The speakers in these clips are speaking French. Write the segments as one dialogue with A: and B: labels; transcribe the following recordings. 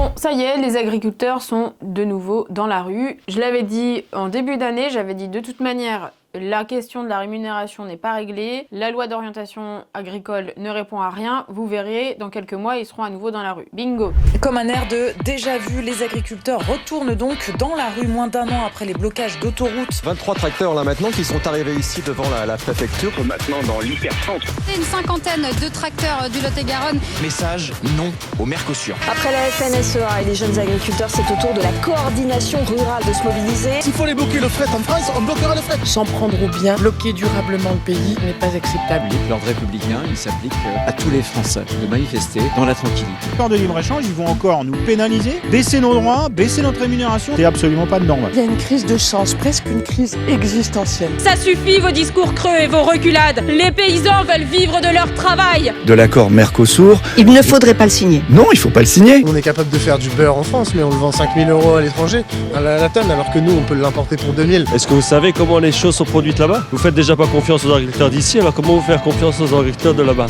A: Bon, ça y est, les agriculteurs sont de nouveau dans la rue. Je l'avais dit en début d'année, j'avais dit de toute manière, la question de la rémunération n'est pas réglée. La loi d'orientation agricole ne répond à rien. Vous verrez, dans quelques mois, ils seront à nouveau dans la rue. Bingo!
B: Comme un air de déjà vu, les agriculteurs retournent donc dans la rue moins d'un an après les blocages d'autoroutes.
C: 23 tracteurs là maintenant qui sont arrivés ici devant la préfecture.
D: Maintenant dans l'hypercentre.
E: Une cinquantaine de tracteurs du Lot-et-Garonne.
F: Message non au Mercosur.
G: Après la FNSEA et les jeunes agriculteurs, c'est au tour de la coordination rurale de se mobiliser.
H: S'il faut les bloquer le fret en France, on bloquera le fret.
I: S'en prendre au bien, bloquer durablement le pays n'est pas acceptable.
F: L'ordre républicain, il s'applique à tous les Français de manifester dans la tranquillité.
J: Accord de libre-échange, ils vont encore nous pénaliser, baisser nos droits, baisser notre rémunération. C'est absolument pas dedans.
I: Il y a une crise de sens, presque une crise existentielle.
K: Ça suffit vos discours creux et vos reculades. Les paysans veulent vivre de leur travail.
L: De l'accord Mercosur.
G: Il ne faudrait pas le signer.
L: Non, il faut pas le signer.
H: On est capable de faire du beurre en France, mais on le vend 5 000 € à l'étranger, à la tonne, alors que nous, on peut l'importer pour 2 000.
M: Est-ce que vous savez comment les choses sont produites là-bas? Vous faites déjà pas confiance aux agriculteurs d'ici, alors comment vous faire confiance aux agriculteurs de là-bas?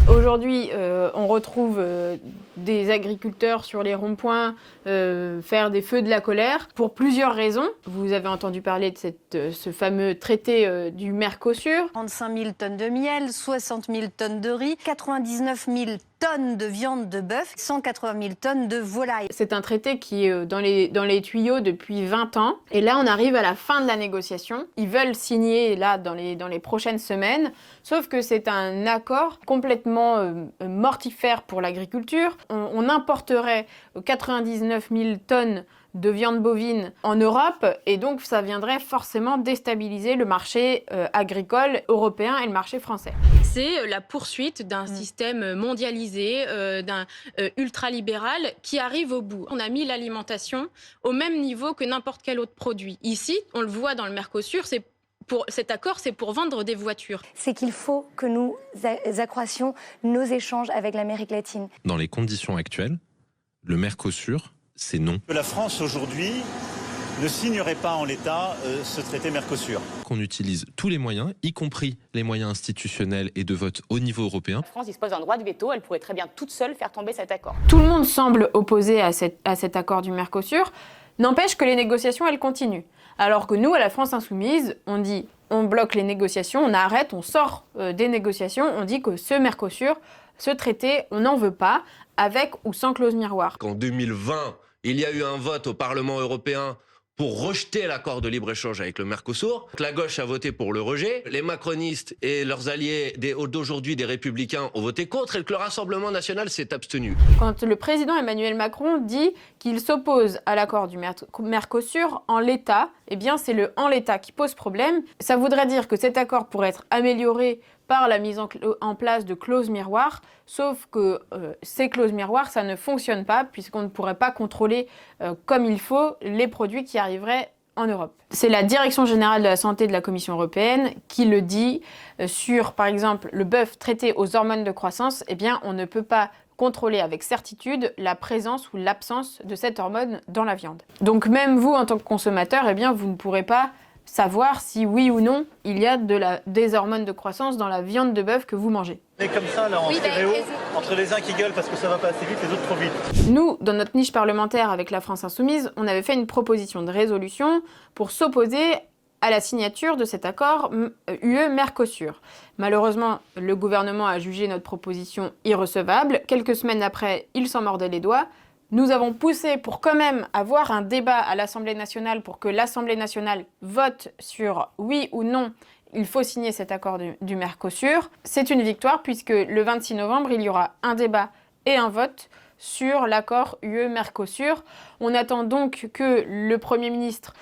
A: Aujourd'hui, on retrouve des agriculteurs sur les ronds-points faire des feux de la colère pour plusieurs raisons. Vous avez entendu parler de ce fameux traité du Mercosur.
E: 35 000 tonnes de miel, 60 000 tonnes de riz, 99 000 tonnes de viande de bœuf, 180 000 tonnes de volaille.
A: C'est un traité qui est dans les tuyaux depuis 20 ans. Et là, on arrive à la fin de la négociation. Ils veulent signer là dans les prochaines semaines. Sauf que c'est un accord complètement mortifère pour l'agriculture. On importerait 99 000 tonnes de viande bovine en Europe et donc ça viendrait forcément déstabiliser le marché agricole européen et le marché français.
K: C'est la poursuite d'un système mondialisé, d'un ultralibéral qui arrive au bout. On a mis l'alimentation au même niveau que n'importe quel autre produit. Ici, on le voit dans le Mercosur, cet accord, c'est pour vendre des voitures.
N: C'est qu'il faut que nous accroissions nos échanges avec l'Amérique latine.
O: Dans les conditions actuelles, le Mercosur, c'est non.
P: La France aujourd'hui ne signerait pas en l'état ce traité Mercosur.
O: Qu'on utilise tous les moyens, y compris les moyens institutionnels et de vote au niveau européen.
Q: La France dispose d'un droit de veto, elle pourrait très bien toute seule faire tomber cet accord.
A: Tout le monde semble opposé à cet accord du Mercosur, n'empêche que les négociations, elles continuent. Alors que nous, à la France Insoumise, on dit on bloque les négociations, on arrête, on sort des négociations, on dit que ce Mercosur, ce traité, on n'en veut pas, avec ou sans clause miroir.
R: Qu'en 2020, il y a eu un vote au Parlement européen pour rejeter l'accord de libre-échange avec le Mercosur. La gauche a voté pour le rejet. Les macronistes et leurs alliés d'aujourd'hui, des républicains, ont voté contre et que le Rassemblement national s'est abstenu.
A: Quand le président Emmanuel Macron dit qu'il s'oppose à l'accord du Mercosur en l'état, eh bien c'est le en l'état qui pose problème. Ça voudrait dire que cet accord pourrait être amélioré par la mise en place de clauses miroirs, sauf que ces clauses miroirs, ça ne fonctionne pas puisqu'on ne pourrait pas contrôler comme il faut les produits qui arriveraient en Europe. C'est la Direction générale de la santé de la Commission européenne qui le dit sur, par exemple, le bœuf traité aux hormones de croissance, eh bien, on ne peut pas contrôler avec certitude la présence ou l'absence de cette hormone dans la viande. Donc même vous, en tant que consommateur, eh bien, vous ne pourrez pas savoir si oui ou non il y a des hormones de croissance dans la viande de bœuf que vous mangez.
P: On est comme ça là en stéréo, entre les uns qui gueulent parce que ça va pas assez vite, les autres trop vite.
A: Nous, dans notre niche parlementaire avec la France Insoumise, on avait fait une proposition de résolution pour s'opposer à la signature de cet accord UE-Mercosur. Malheureusement, le gouvernement a jugé notre proposition irrecevable. Quelques semaines après, il s'en mordait les doigts. Nous avons poussé pour quand même avoir un débat à l'Assemblée nationale pour que l'Assemblée nationale vote sur oui ou non, il faut signer cet accord du Mercosur. C'est une victoire puisque le 26 novembre, il y aura un débat et un vote sur l'accord UE-Mercosur. On attend donc que le Premier ministre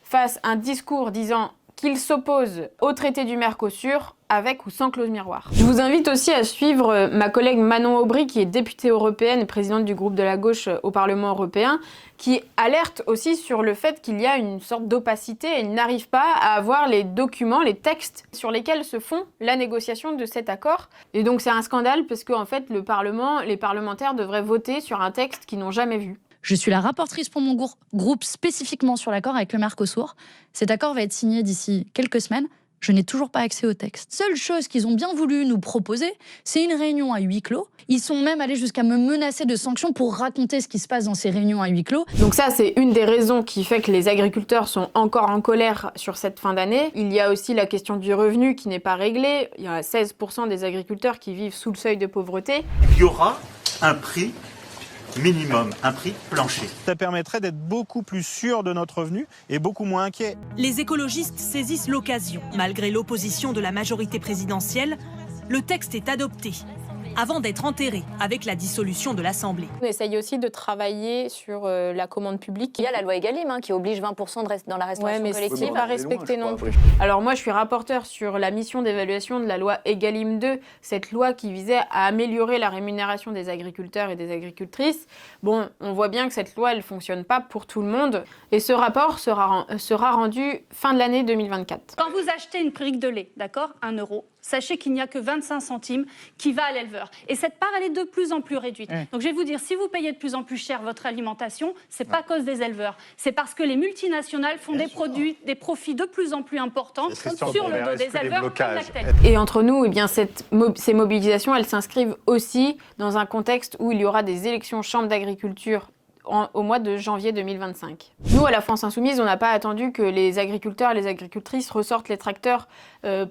A: fasse un discours disant qu'il s'oppose au traité du Mercosur avec ou sans clause miroir. Je vous invite aussi à suivre ma collègue Manon Aubry, qui est députée européenne et présidente du groupe de la gauche au Parlement européen, qui alerte aussi sur le fait qu'il y a une sorte d'opacité et il n'arrive pas à avoir les documents, les textes sur lesquels se font la négociation de cet accord. Et donc c'est un scandale parce qu'en fait le Parlement, les parlementaires devraient voter sur un texte qu'ils n'ont jamais vu.
S: Je suis la rapporteure pour mon groupe spécifiquement sur l'accord avec le Mercosur. Cet accord va être signé d'ici quelques semaines. Je n'ai toujours pas accès au texte. Seule chose qu'ils ont bien voulu nous proposer, c'est une réunion à huis clos. Ils sont même allés jusqu'à me menacer de sanctions pour raconter ce qui se passe dans ces réunions à huis clos.
A: Donc ça, c'est une des raisons qui fait que les agriculteurs sont encore en colère sur cette fin d'année. Il y a aussi la question du revenu qui n'est pas réglée. Il y a 16% des agriculteurs qui vivent sous le seuil de pauvreté.
P: Il y aura un prix minimum, un prix plancher.
J: Ça permettrait d'être beaucoup plus sûr de notre revenu et beaucoup moins inquiet.
D: Les écologistes saisissent l'occasion. Malgré l'opposition de la majorité présidentielle, le texte est adopté avant d'être enterré avec la dissolution de l'Assemblée.
K: On essaye aussi de travailler sur la commande publique.
Q: Il y a la loi Egalim qui oblige 20% dans la restauration collective.
A: C'est pas respecté non plus. Alors moi, je suis rapporteure sur la mission d'évaluation de la loi Egalim 2, cette loi qui visait à améliorer la rémunération des agriculteurs et des agricultrices. Bon, on voit bien que cette loi, elle fonctionne pas pour tout le monde. Et ce rapport sera rendu fin de l'année 2024.
T: Quand vous achetez une brique de lait, d'accord, 1 €, sachez qu'il n'y a que 25 centimes qui va à l'éleveur. Et cette part, elle est de plus en plus réduite. Donc je vais vous dire, si vous payez de plus en plus cher votre alimentation, c'est pas à cause des éleveurs. C'est parce que les multinationales font des profits de plus en plus importants sur le dos des éleveurs comme Lactalis.
A: Et entre nous, eh bien, ces mobilisations, elles s'inscrivent aussi dans un contexte où il y aura des élections chambres d'agriculture au mois de janvier 2025. Nous, à la France Insoumise, on n'a pas attendu que les agriculteurs et les agricultrices ressortent les tracteurs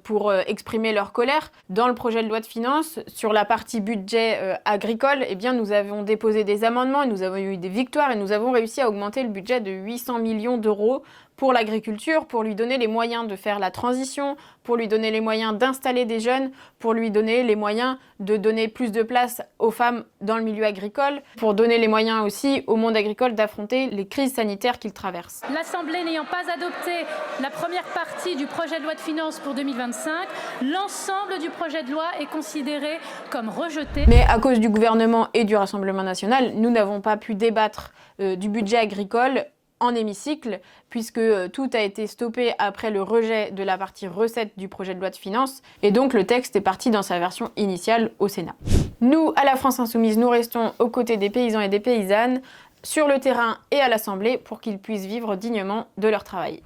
A: pour exprimer leur colère. Dans le projet de loi de finances, sur la partie budget agricole, eh bien, nous avons déposé des amendements, nous avons eu des victoires et nous avons réussi à augmenter le budget de 800 millions d'euros pour l'agriculture, pour lui donner les moyens de faire la transition, pour lui donner les moyens d'installer des jeunes, pour lui donner les moyens de donner plus de place aux femmes dans le milieu agricole, pour donner les moyens aussi au monde agricole d'affronter les crises sanitaires qu'il traverse.
U: L'Assemblée n'ayant pas adopté la première partie du projet de loi de finances pour 2025, l'ensemble du projet de loi est considéré comme rejeté.
A: Mais à cause du gouvernement et du Rassemblement national, nous n'avons pas pu débattre du budget agricole en hémicycle, puisque tout a été stoppé après le rejet de la partie recettes du projet de loi de finances, et donc le texte est parti dans sa version initiale au Sénat. Nous, à la France Insoumise, nous restons aux côtés des paysans et des paysannes, sur le terrain et à l'Assemblée, pour qu'ils puissent vivre dignement de leur travail.